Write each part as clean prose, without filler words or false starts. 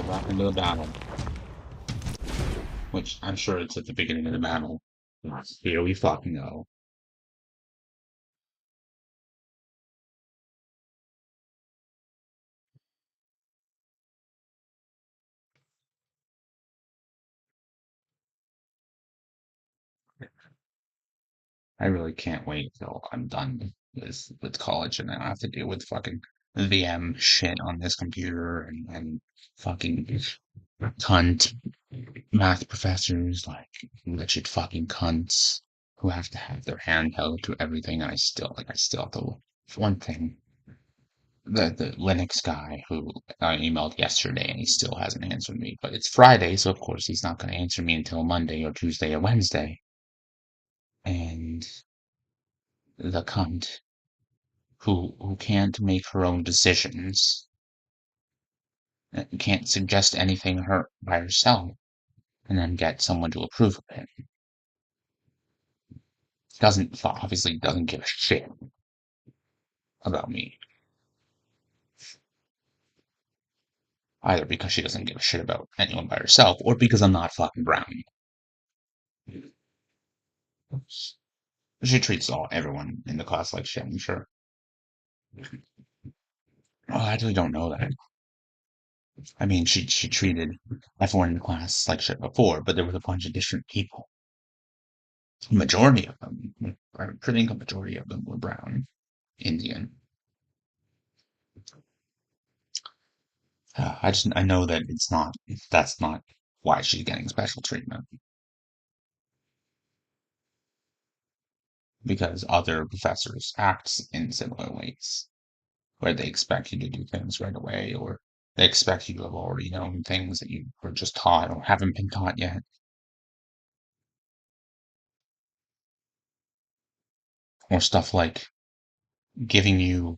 back into the battle, which I'm sure it's at the beginning of the battle. Here we fucking go. I really can't wait till I'm done with college and then I have to deal with fucking VM shit on this computer and fucking cunt math professors, like wretched fucking cunts who have to have their hand held to everything. And I still have to. One thing, the Linux guy who I emailed yesterday and he still hasn't answered me. But it's Friday, so of course he's not going to answer me until Monday or Tuesday or Wednesday. And the cunt who can't make her own decisions, can't suggest anything her by herself, and then get someone to approve of it. Doesn't obviously doesn't give a shit about me either because she doesn't give a shit about anyone by herself or because I'm not fucking brown. She treats everyone in the class like shit, I'm sure. Oh, I actually don't know that. I mean, she treated everyone in the class like shit before, but there was a bunch of different people. Majority of them, I think a majority of them were brown, Indian. I know that that's not why she's getting special treatment because other professors act in similar ways where they expect you to do things right away or they expect you to have already known things that you were just taught or haven't been taught yet. Or stuff like giving you,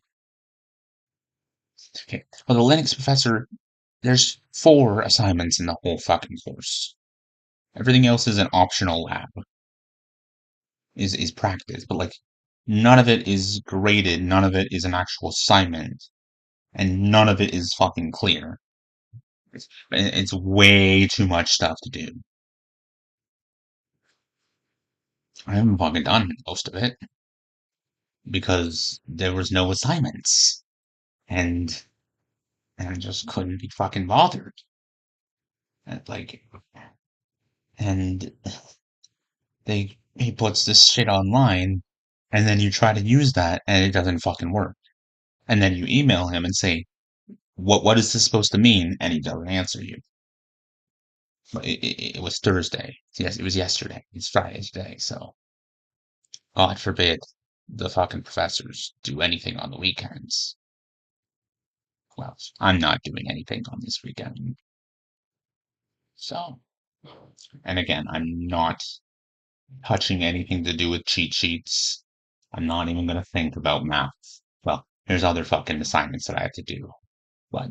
okay, well, the Linux professor, there's 4 assignments in the whole fucking course. Everything else is an optional lab, is practice, but like none of it is graded, none of it is an actual assignment, and none of it is fucking clear. It's way too much stuff to do. I haven't fucking done most of it because there was no assignments, and I just couldn't be fucking bothered. Like, and he puts this shit online, and then you try to use that, and it doesn't fucking work. And then you email him and say, what is this supposed to mean? And he doesn't answer you. But it was Thursday. Yes, it was yesterday. It's Friday today, so God forbid the fucking professors do anything on the weekends. Well, I'm not doing anything on this weekend. So, and again, I'm not touching anything to do with cheat sheets. I'm not even going to think about math. Well, there's other fucking assignments that I have to do, but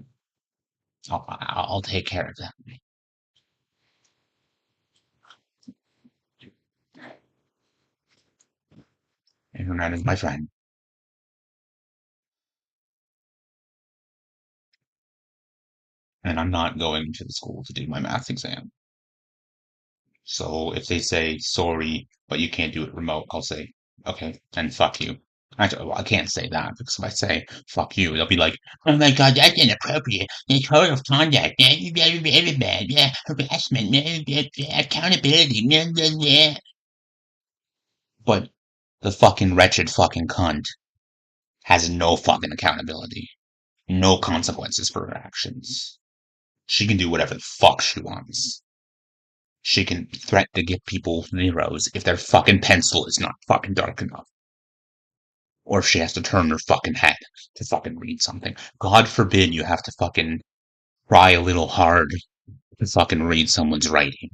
I'll take care of them. Internet is my friend, and I'm not going to the school to do my math exam. So if they say sorry, but you can't do it remote, I'll say okay, and fuck you. Well, I can't say that because if I say fuck you, they'll be like, "Oh my god, that's inappropriate. The code of conduct, very, very, very bad. Yeah, harassment, accountability." Blah, blah, blah." But the fucking wretched fucking cunt has no fucking accountability, no consequences for her actions. She can do whatever the fuck she wants. She can threaten to give people zeros if their fucking pencil is not fucking dark enough. Or if she has to turn her fucking head to fucking read something. God forbid you have to fucking try a little hard to fucking read someone's writing.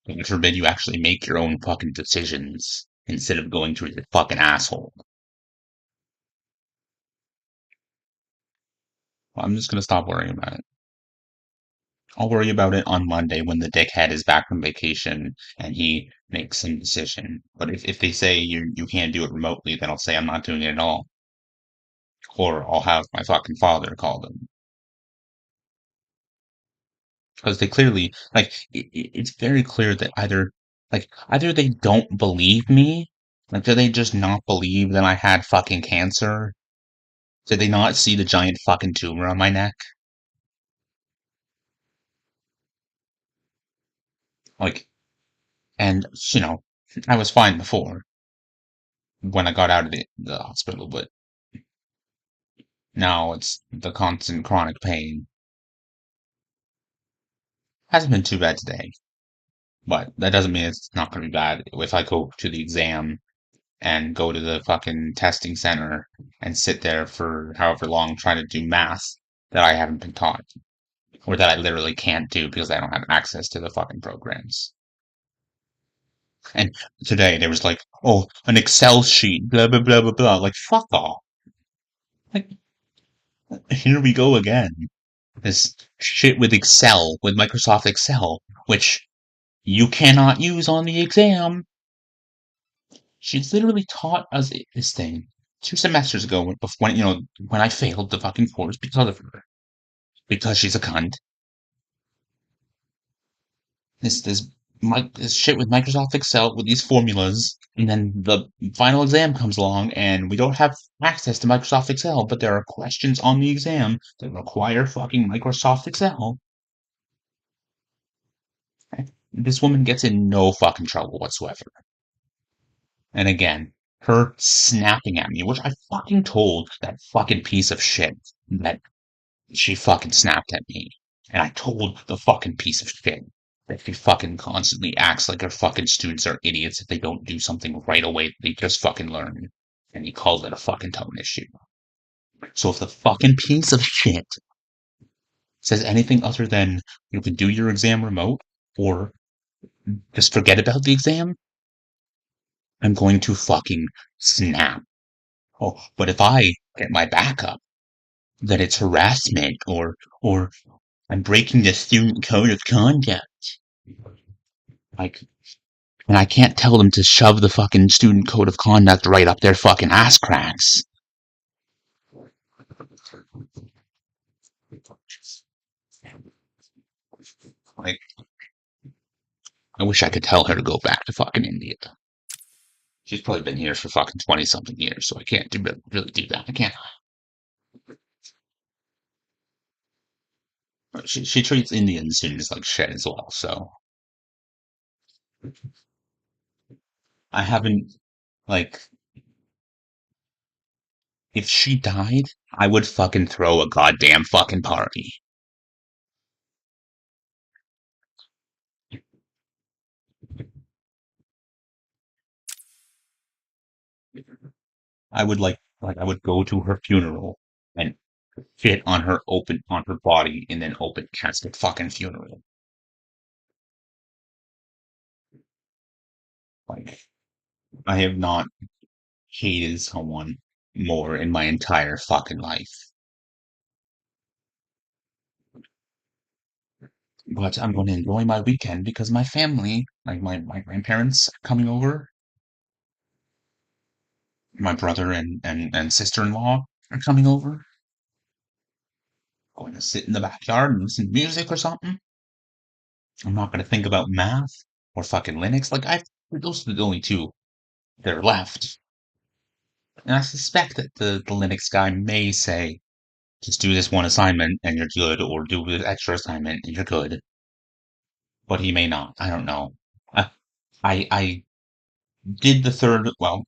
God forbid you actually make your own fucking decisions instead of going through the fucking asshole. Well, I'm just gonna stop worrying about it. I'll worry about it on Monday when the dickhead is back from vacation and he makes some decision. But if they say you can't do it remotely, then I'll say I'm not doing it at all. Or I'll have my fucking father call them. Because they clearly, like, it's very clear that either they don't believe me, like, do they just not believe that I had fucking cancer? Did they not see the giant fucking tumor on my neck? Like, and, I was fine before when I got out of the hospital, but now it's the constant chronic pain. Hasn't been too bad today, but that doesn't mean it's not going to be bad if I go to the exam and go to the fucking testing center and sit there for however long trying to do math that I haven't been taught or that I literally can't do because I don't have access to the fucking programs. And today there was like, oh, an Excel sheet, blah, blah, blah, blah, blah. Like, fuck off. Like, here we go again. This shit with Excel, with Microsoft Excel, which you cannot use on the exam. She's literally taught us this thing 2 semesters ago when I failed the fucking course because of her. Because she's a cunt. This shit with Microsoft Excel with these formulas, and then the final exam comes along, and we don't have access to Microsoft Excel, but there are questions on the exam that require fucking Microsoft Excel. This woman gets in no fucking trouble whatsoever. And again, her snapping at me, which I fucking told that fucking piece of shit that she fucking snapped at me. And I told the fucking piece of shit that she fucking constantly acts like her fucking students are idiots if they don't do something right away. They just fucking learn. And he called it a fucking tone issue. So if the fucking piece of shit says anything other than you can do your exam remote or just forget about the exam, I'm going to fucking snap. Oh, but if I get my back up, then it's harassment or I'm breaking the student code of conduct. Like, and I can't tell them to shove the fucking student code of conduct right up their fucking ass cracks. Like, I wish I could tell her to go back to fucking India. She's probably been here for fucking 20 something years, so I can't really do that. I can't. She treats Indian students like shit as well, so I haven't, like, if she died, I would fucking throw a goddamn fucking party. I would I would go to her funeral and shit on her body in an open casket fucking funeral. Like, I have not hated someone more in my entire fucking life. But I'm going to enjoy my weekend because my family, like my grandparents are coming over, my brother and sister-in-law are coming over. Going to sit in the backyard and listen to music or something. I'm not going to think about math or fucking Linux. Those are the only two that are left. And I suspect that the Linux guy may say, just do this one assignment and you're good, or do this extra assignment and you're good. But he may not. I don't know. I I did the third. Well,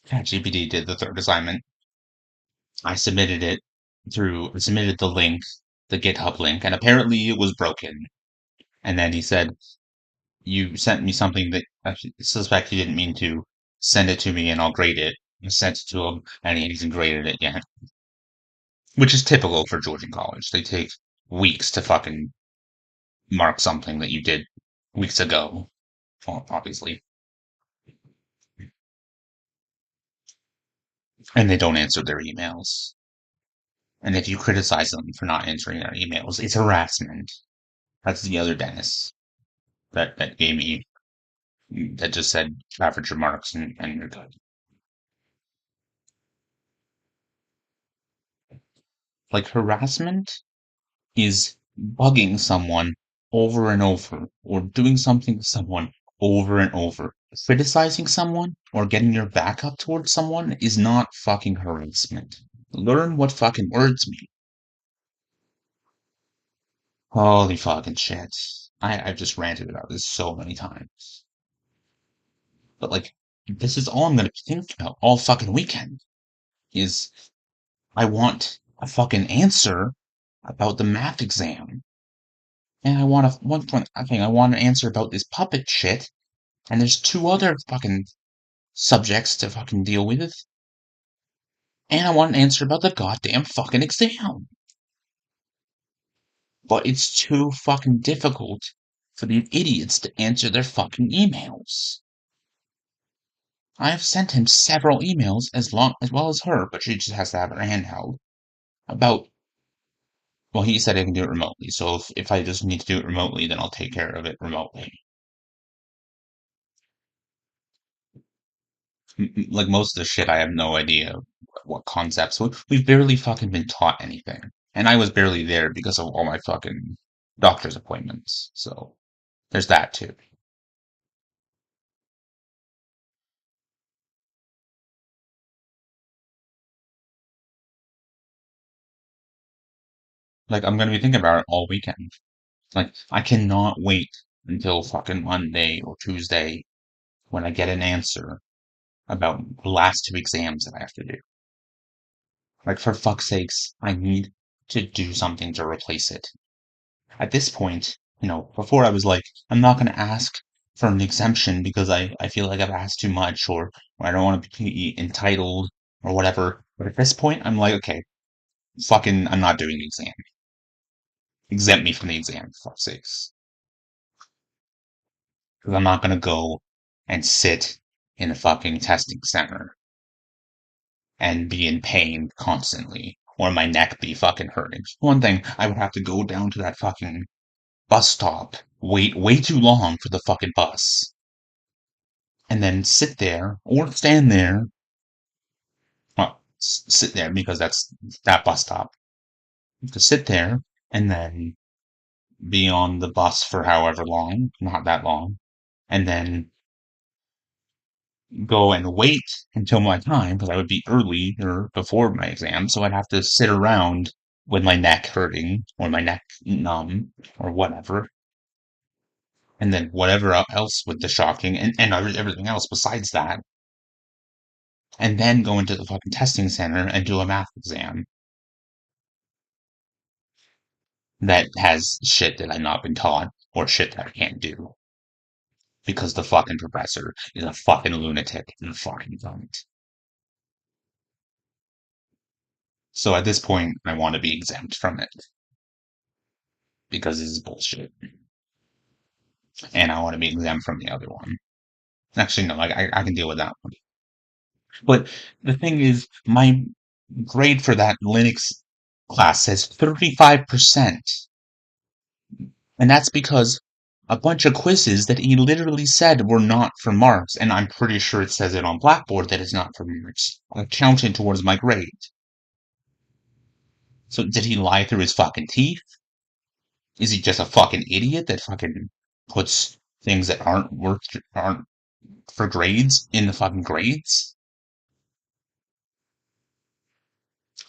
ChatGPT did the third assignment. I submitted the link, the GitHub link, and apparently it was broken. And then he said, "You sent me something that I suspect you didn't mean to send it to me, and I'll grade it." I sent it to him, and he hasn't graded it yet, which is typical for Georgian college. They take weeks to fucking mark something that you did weeks ago, obviously, and they don't answer their emails. And if you criticize them for not answering their emails, it's harassment. That's the other dentist that gave me that just said average remarks and you're good. Like harassment is bugging someone over and over, or doing something to someone over and over. Criticizing someone or getting your back up towards someone is not fucking harassment. Learn what fucking words mean. Holy fucking shit. I've just ranted about this so many times. But like, this is all I'm gonna be thinking about all fucking weekend is I want a fucking answer about the math exam. And I think I want an answer about this puppet shit. And there's two other fucking subjects to fucking deal with. And I want an answer about the goddamn fucking exam. But it's too fucking difficult for these idiots to answer their fucking emails. I have sent him several emails as well as her, but she just has to have her handheld about. Well, he said I can do it remotely, so if I just need to do it remotely, then I'll take care of it remotely. Like most of the shit, I have no idea what concepts. We've barely fucking been taught anything, and I was barely there because of all my fucking doctor's appointments. So there's that too. Like I'm gonna be thinking about it all weekend. Like I cannot wait until fucking Monday or Tuesday when I get an answer about the last two exams that I have to do. Like for fuck's sakes, I need to do something to replace it. At this point, before I was like, I'm not going to ask for an exemption because I feel like I've asked too much or I don't want to be entitled or whatever. But at this point, I'm like, okay, fucking, I'm not doing the exam. Exempt me from the exam, for fuck's sakes. Because I'm not going to go and sit in a fucking testing center and be in pain constantly or my neck be fucking hurting. One thing, I would have to go down to that fucking bus stop, wait way too long for the fucking bus, and then sit there or stand there. Well, sit there because that's that bus stop. To sit there and then be on the bus for however long, not that long, and then go and wait until my time because I would be early or before my exam, so I'd have to sit around with my neck hurting or my neck numb or whatever, and then whatever else with the shocking and everything else besides that, and then go into the fucking testing center and do a math exam that has shit that I've not been taught or shit that I can't do because the fucking professor is a fucking lunatic and a fucking cunt. So at this point, I want to be exempt from it because this is bullshit, and I want to be exempt from the other one. Actually, no, I can deal with that one. But the thing is, my grade for that Linux class says 35%. And that's because a bunch of quizzes that he literally said were not for marks, and I'm pretty sure it says it on Blackboard that it's not for marks, are counted towards my grade. So did he lie through his fucking teeth? Is he just a fucking idiot that fucking puts things that aren't for grades in the fucking grades?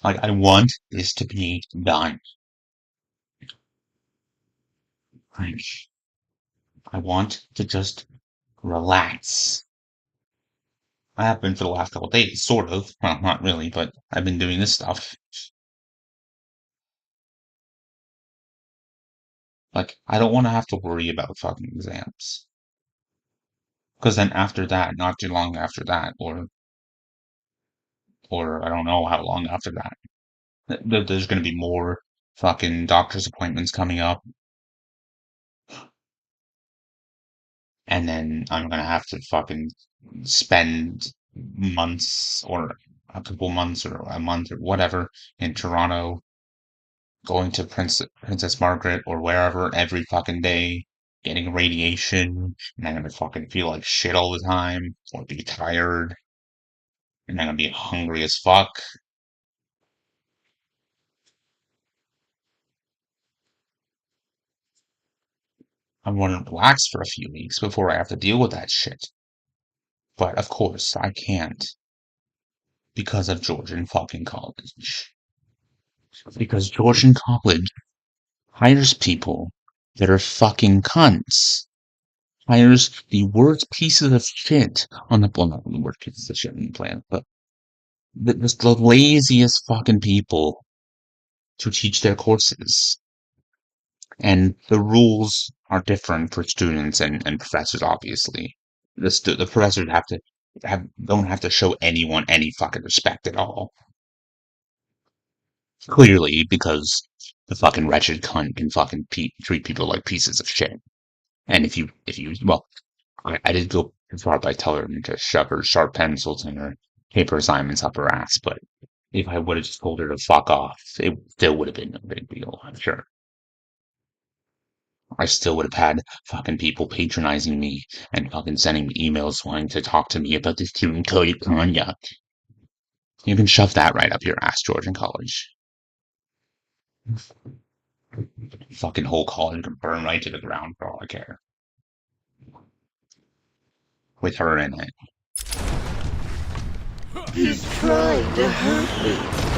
Like I want this to be done. Like I want to just relax. I have been for the last couple of days, sort of. Well, not really, but I've been doing this stuff. Like, I don't want to have to worry about fucking exams. Because then after that, not too long after that, or I don't know how long after that, there's going to be more fucking doctor's appointments coming up, and then I'm going to have to fucking spend months or a couple months or a month or whatever in Toronto going to Princess Margaret or wherever every fucking day, getting radiation, and I'm gonna fucking feel like shit all the time, or be tired, and I'm gonna be hungry as fuck. I want to relax for a few weeks before I have to deal with that shit. But of course, I can't because of Georgian fucking college. Because Georgian college hires people that are fucking cunts. Hires the worst pieces of shit on the, well, not the worst pieces of shit on the planet, but the laziest fucking people to teach their courses. And the rules are different for students and professors, obviously. The professors don't have to show anyone any fucking respect at all. Clearly, because the fucking wretched cunt can fucking treat people like pieces of shit. And well, I did go as far by telling her to shove her sharp pencils and her paper assignments up her ass, but if I would have just told her to fuck off, it still would have been no big deal, I'm sure. I still would have had fucking people patronizing me and fucking sending me emails wanting to talk to me about this student code conduct. You can shove that right up your ass, Georgian College. Fucking whole college can burn right to the ground for all I care. With her in it. He's trying to hurt me.